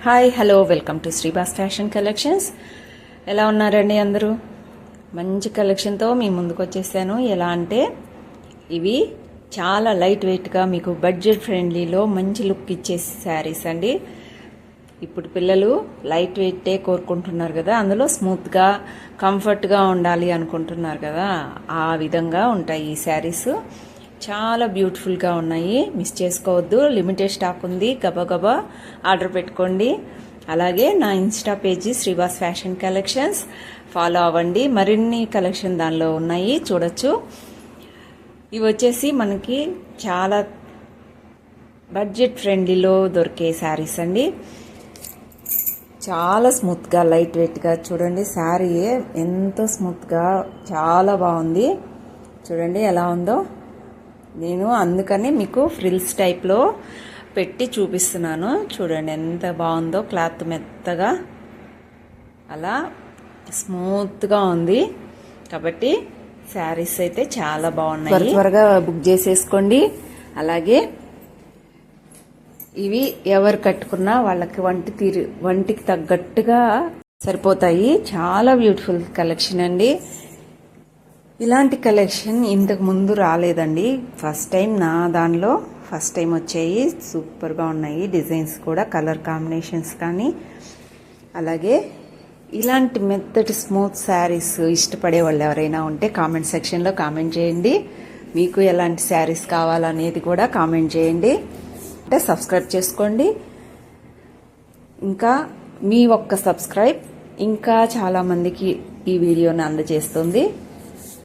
Hi hello welcome to Sribas fashion collections. ఎలా ఉన్నారండి అందరూ? మంచి కలెక్షన్తో మీ ముందుకు వచ్చేసాను. ఎలా అంటే ఇవి చాలా లైట్ వెయిట్గా మీకు బడ్జెట్ ఫ్రెండ్లీలో మంచి లుక్ ఇచ్చే శారీస్ అండి. ఇప్పుడు పిల్లలు లైట్ వెయిటే కోరుకుంటున్నారు కదా, అందులో స్మూత్గా కంఫర్ట్గా ఉండాలి అనుకుంటున్నారు కదా, ఆ విధంగా ఉంటాయి ఈ శారీస్. చాలా బ్యూటిఫుల్గా ఉన్నాయి, మిస్ చేసుకోవద్దు. లిమిటెడ్ స్టాక్ ఉంది, గబగబా ఆర్డర్ పెట్టుకోండి. అలాగే నా Insta page Srivas fashion collections follow అవ్వండి, మరిన్ని కలెక్షన్ దానిలో ఉన్నాయి, చూడొచ్చు. ఇవి వచ్చేసి మనకి చాలా బడ్జెట్ ఫ్రెండ్లీలో దొరికే శారీస్ అండి. చాలా స్మూత్గా లైట్ వెయిట్గా చూడండి. శారీ ఎంతో స్మూత్గా చాలా బాగుంది. చూడండి ఎలా ఉందో. నేను అందుకని మీకు ఫ్రిల్స్ టైప్లో పెట్టి చూపిస్తున్నాను. చూడండి ఎంత బాగుందో. క్లాత్ మెత్తగా అలా స్మూత్గా ఉంది కాబట్టి శారీస్ అయితే చాలా బాగున్నాయి. త్వరగా బుక్ చేసేసుకోండి. అలాగే ఇవి ఎవరు కట్టుకున్నా వాళ్ళకి వంటికి తగ్గట్టుగా సరిపోతాయి. చాలా బ్యూటిఫుల్ కలెక్షన్ అండి. ఇలాంటి కలెక్షన్ ఇంతకు ముందు రాలేదండి, ఫస్ట్ టైం నా దానిలో ఫస్ట్ టైం వచ్చాయి. సూపర్గా ఉన్నాయి డిజైన్స్ కూడా, కలర్ కాంబినేషన్స్ కానీ. అలాగే ఇలాంటి మెత్తటి స్మూత్ శారీస్ ఇష్టపడే వాళ్ళు ఎవరైనా ఉంటే కామెంట్ సెక్షన్లో కామెంట్ చేయండి. మీకు ఎలాంటి శారీస్ కావాలనేది కూడా కామెంట్ చేయండి. అంటే సబ్స్క్రైబ్ చేసుకోండి. ఇంకా మీ ఒక్క సబ్స్క్రైబ్ ఇంకా చాలామందికి ఈ వీడియోని అందజేస్తుంది.